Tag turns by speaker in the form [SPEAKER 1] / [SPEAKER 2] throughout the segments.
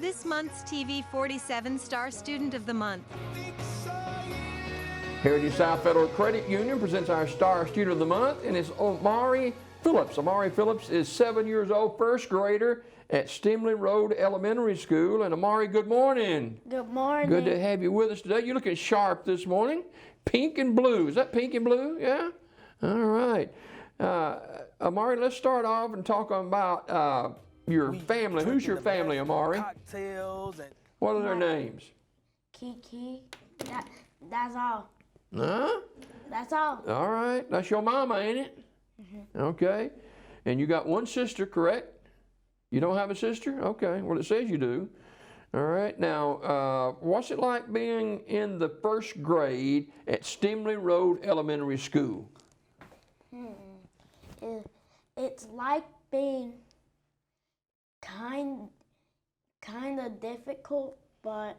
[SPEAKER 1] this month's TV 47 Star Student of the Month.
[SPEAKER 2] Heritage South Federal Credit Union presents our Star Student of the Month, and it's Amauri Phillips. Amauri Phillips is 7 years old, first grader at Stemley Road Elementary School. And Amauri, good morning.
[SPEAKER 3] Good morning.
[SPEAKER 2] Good to have you with us today. You're looking sharp this morning. Pink and blue. Is that pink and blue? Yeah? All right. Amauri, let's start off and talk about your family. Who's your family, Amauri?
[SPEAKER 4] Cocktails and
[SPEAKER 2] What are their names?
[SPEAKER 3] Kiki. That's all.
[SPEAKER 2] Huh?
[SPEAKER 3] That's all.
[SPEAKER 2] All right. That's your mama, ain't it? Mm-hmm. Okay. And you got one sister, correct? You don't have a sister? Okay. Well, it says you do. All right. Now, what's it like being in the first grade at Stemley Road Elementary School?
[SPEAKER 3] It's like being kind of difficult, but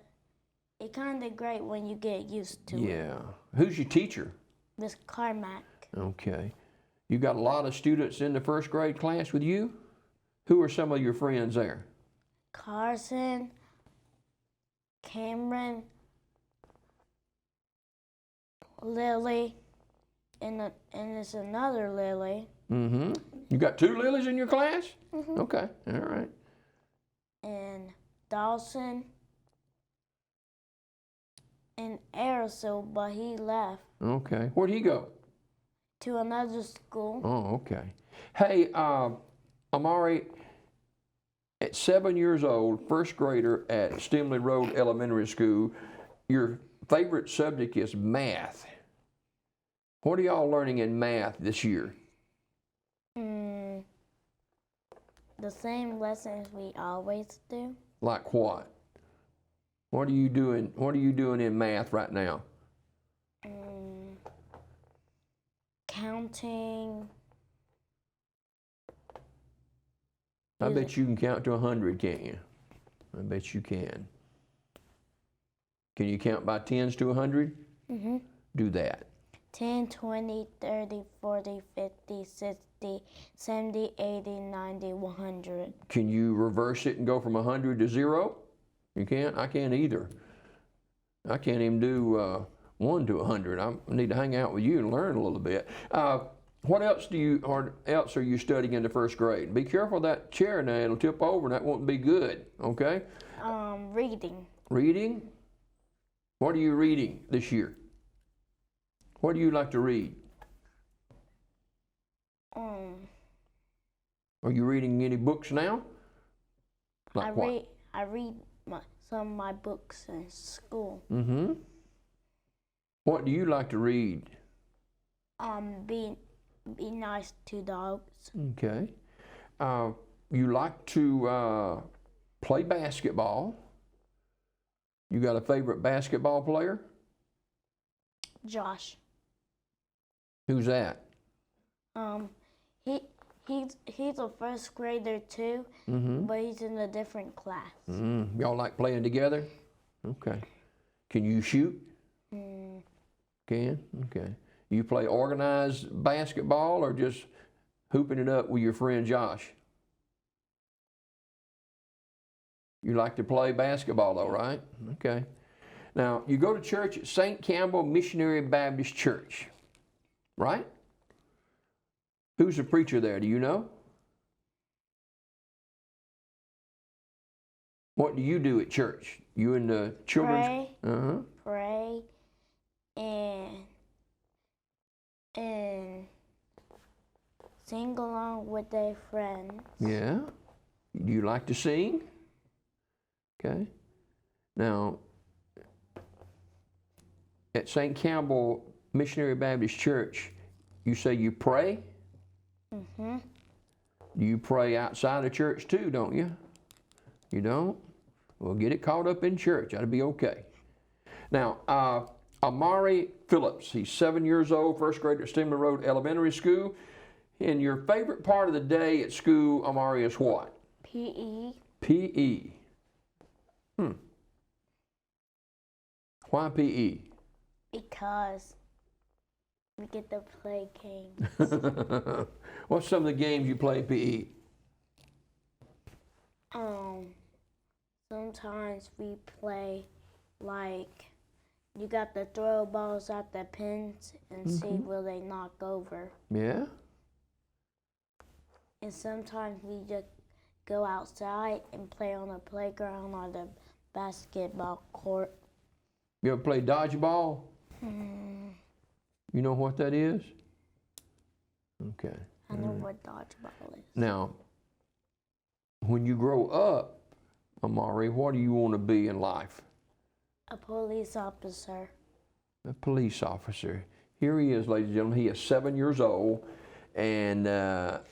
[SPEAKER 3] it's kind of great when you get used to it.
[SPEAKER 2] Yeah. Who's your teacher?
[SPEAKER 3] Miss Carmack.
[SPEAKER 2] Okay. You got a lot of students in the first grade class with you? Who are some of your friends there?
[SPEAKER 3] Carson, Cameron, Lily, and there's another Lily.
[SPEAKER 2] Mm-hmm. You got two Lilies in your class?
[SPEAKER 3] Mm-hmm.
[SPEAKER 2] Okay. All right.
[SPEAKER 3] And Dawson and Aerosol, but he left
[SPEAKER 2] Okay. Where'd he go?
[SPEAKER 3] to another school.
[SPEAKER 2] Oh, okay. Hey, Amauri, at 7 years old, first grader at Stemley Road Elementary School, your favorite subject is math. What are y'all learning in math this year?
[SPEAKER 3] The same lessons we always do.
[SPEAKER 2] Like what? What are you doing? What are you doing in math right now?
[SPEAKER 3] Counting.
[SPEAKER 2] I bet you can count to 100, can't you? I bet you can. Can you count by tens to 100?
[SPEAKER 3] Mm-hmm.
[SPEAKER 2] Do that.
[SPEAKER 3] 10, 20, 30, 40, 50, 60, 70, 80, 90, 100.
[SPEAKER 2] Can you reverse it and go from 100 to 0? You can't? I can't either. I can't even do 1 to 100. I need to hang out with you and learn a little bit. What else are you studying in the first grade? Be careful of that chair now, it'll tip over and that won't be good, okay?
[SPEAKER 3] Reading.
[SPEAKER 2] Reading? What are you reading this year? What do you like to read? Are you reading any books now? Like what?
[SPEAKER 3] I read some of my books in school.
[SPEAKER 2] Mm-hmm. What do you like to read?
[SPEAKER 3] Be nice to dogs.
[SPEAKER 2] Okay. You like to play basketball. You got a favorite basketball player?
[SPEAKER 3] Josh.
[SPEAKER 2] Who's that?
[SPEAKER 3] He's a first grader too, but he's in a different class.
[SPEAKER 2] Y'all like playing together? Okay. Can you shoot? Can? Okay. You play organized basketball or just hooping it up with your friend Josh? You like to play basketball though, right? Okay. Now, you go to church at St. Campbell Missionary Baptist Church, right? Who's the preacher there? Do you know? What do you do at church? You and the children?
[SPEAKER 3] Pray, and sing along with their friends.
[SPEAKER 2] Yeah. Do you like to sing? Okay. Now, at St. Campbell Missionary Baptist Church, you say you pray?
[SPEAKER 3] Mm-hmm.
[SPEAKER 2] Do you pray outside of church too, don't you? You don't? Well, get it caught up in church. That'll be okay. Now, Amauri Phillips, he's 7 years old, first grader at Stemley Road Elementary School. And your favorite part of the day at school, Amauri, is what?
[SPEAKER 3] PE.
[SPEAKER 2] PE. Why PE?
[SPEAKER 3] Because we get to play games.
[SPEAKER 2] What's some of the games you play PE?
[SPEAKER 3] Sometimes we play like you got to throw balls at the pins and see will they knock over.
[SPEAKER 2] Yeah?
[SPEAKER 3] And sometimes we just go outside and play on the playground or the basketball court.
[SPEAKER 2] You ever play dodgeball? You know what that is? Okay.
[SPEAKER 3] I know what dodgeball is.
[SPEAKER 2] Now, when you grow up, Amauri, what do you want to be in life?
[SPEAKER 3] A police officer.
[SPEAKER 2] A police officer. Here he is, ladies and gentlemen. He is 7 years old, and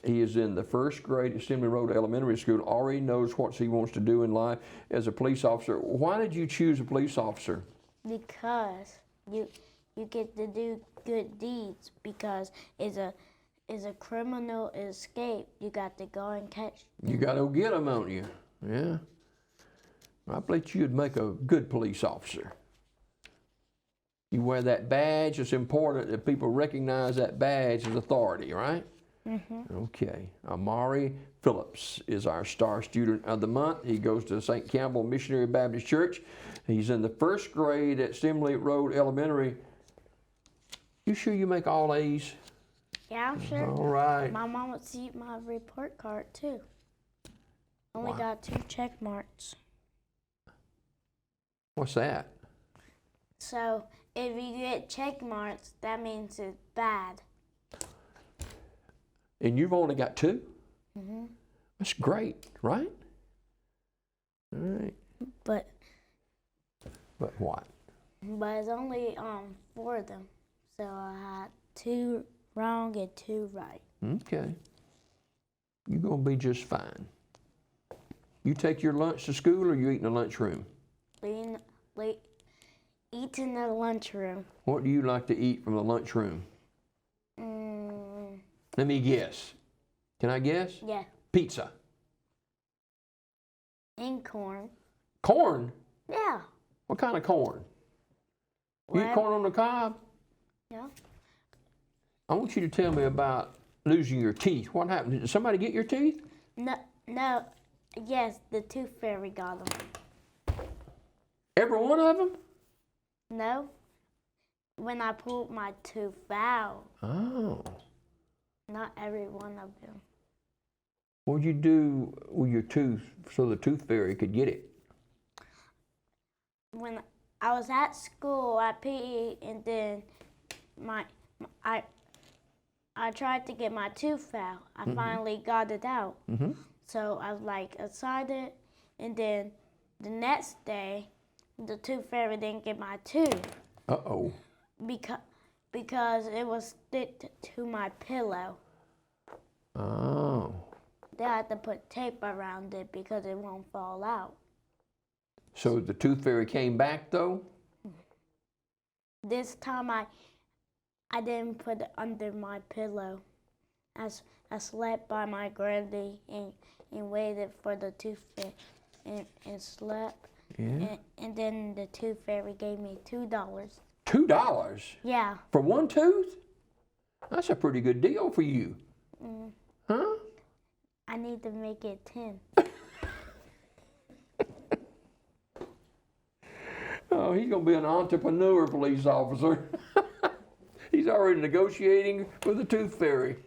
[SPEAKER 2] he is in the first grade at Stemley Road Elementary School. Already knows what he wants to do in life as a police officer. Why did you choose a police officer?
[SPEAKER 3] Because you get to do good deeds. Because it's a criminal escape. You got to go and catch.
[SPEAKER 2] You got to go get them, don't you? Yeah. I bet you'd make a good police officer. You wear that badge. It's important that people recognize that badge as authority, right? Okay. Amauri Phillips is our star student of the month. He goes to St. Campbell Missionary Baptist Church. He's in the first grade at Stemley Road Elementary. You sure you make all A's?
[SPEAKER 3] Yeah, I'm sure.
[SPEAKER 2] All right.
[SPEAKER 3] My mom would see my report card too. Only got 2 check marks.
[SPEAKER 2] What's that?
[SPEAKER 3] So if you get check marks, that means it's bad.
[SPEAKER 2] And you've only got 2? That's great, right? All right.
[SPEAKER 3] But
[SPEAKER 2] what?
[SPEAKER 3] But it's only 4 of them. So I had 2 wrong and 2 right.
[SPEAKER 2] Okay. You're going to be just fine. You take your lunch to school or you eat in the lunchroom?
[SPEAKER 3] Eat in the lunchroom.
[SPEAKER 2] What do you like to eat from the lunchroom? Let me guess. Can I guess?
[SPEAKER 3] Yeah.
[SPEAKER 2] Pizza.
[SPEAKER 3] And corn.
[SPEAKER 2] Corn?
[SPEAKER 3] Yeah.
[SPEAKER 2] What kind of corn? You eat corn on the cob?
[SPEAKER 3] Yeah.
[SPEAKER 2] I want you to tell me about losing your teeth. What happened? Did somebody get your teeth?
[SPEAKER 3] No. Yes, the tooth fairy got them.
[SPEAKER 2] Every one of them?
[SPEAKER 3] No. When I pulled my tooth out.
[SPEAKER 2] Oh.
[SPEAKER 3] Not every one of them.
[SPEAKER 2] What'd you do with your tooth so the tooth fairy could get it?
[SPEAKER 3] When I was at school at PE, and then I tried to get my tooth out. I finally got it out. So I was like excited, and then the next day, the tooth fairy didn't get my tooth.
[SPEAKER 2] Uh-oh.
[SPEAKER 3] Because it was stick to my pillow.
[SPEAKER 2] Oh.
[SPEAKER 3] They had to put tape around it because it won't fall out.
[SPEAKER 2] So the tooth fairy came back though?
[SPEAKER 3] This time I didn't put it under my pillow. I slept by my granny and waited for the tooth fairy and slept.
[SPEAKER 2] Yeah.
[SPEAKER 3] And then the tooth fairy gave me $2.
[SPEAKER 2] $2?
[SPEAKER 3] Yeah.
[SPEAKER 2] For one tooth? That's a pretty good deal for you. Huh?
[SPEAKER 3] I need to make it 10.
[SPEAKER 2] Oh, he's going to be an entrepreneur police officer. He's already negotiating with the tooth fairy.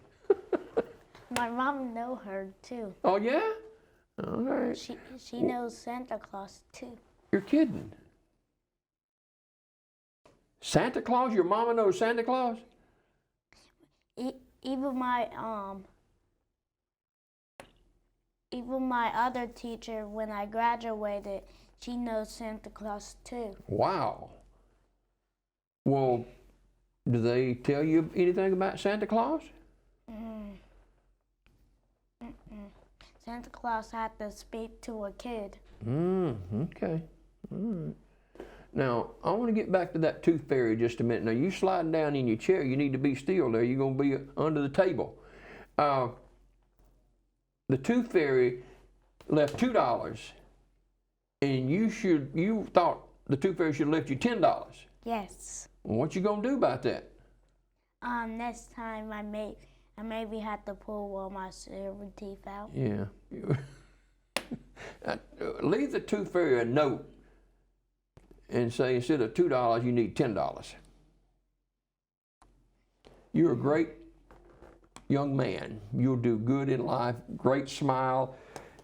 [SPEAKER 3] My mom knows her too.
[SPEAKER 2] Oh, yeah? All right.
[SPEAKER 3] She knows Santa Claus too.
[SPEAKER 2] You're kidding. Santa Claus? Your mama knows Santa Claus?
[SPEAKER 3] Even my other teacher, when I graduated, she knows Santa Claus too.
[SPEAKER 2] Wow. Well, do they tell you anything about Santa Claus?
[SPEAKER 3] Santa Claus had to speak to a kid.
[SPEAKER 2] Okay. All right. Now, I want to get back to that tooth fairy just a minute. Now, you sliding down in your chair, you need to be still there. You're going to be under the table. The tooth fairy left $2, and you thought the tooth fairy should have left you $10.
[SPEAKER 3] Yes.
[SPEAKER 2] Well, what you going to do about that?
[SPEAKER 3] Next time I maybe had to pull all my silver teeth out.
[SPEAKER 2] Yeah. leave the tooth fairy a note and say instead of $2, you need $10. You're a great young man. You'll do good in life. Great smile.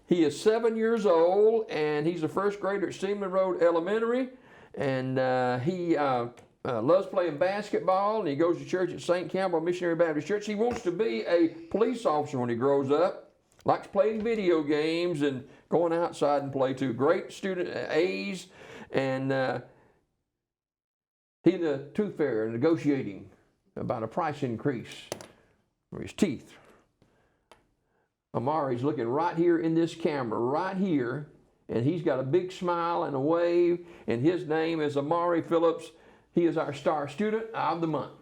[SPEAKER 2] He is 7 years old, and he's a first grader at Stemley Road Elementary, and he loves playing basketball, and he goes to church at St. Campbell Missionary Baptist Church. He wants to be a police officer when he grows up. Likes playing video games and going outside and play too. Great student, A's, and he and the tooth fairy are negotiating about a price increase for his teeth. Amauri's looking right here in this camera, right here, and he's got a big smile and a wave, and his name is Amauri Phillips. He is our star student of the month.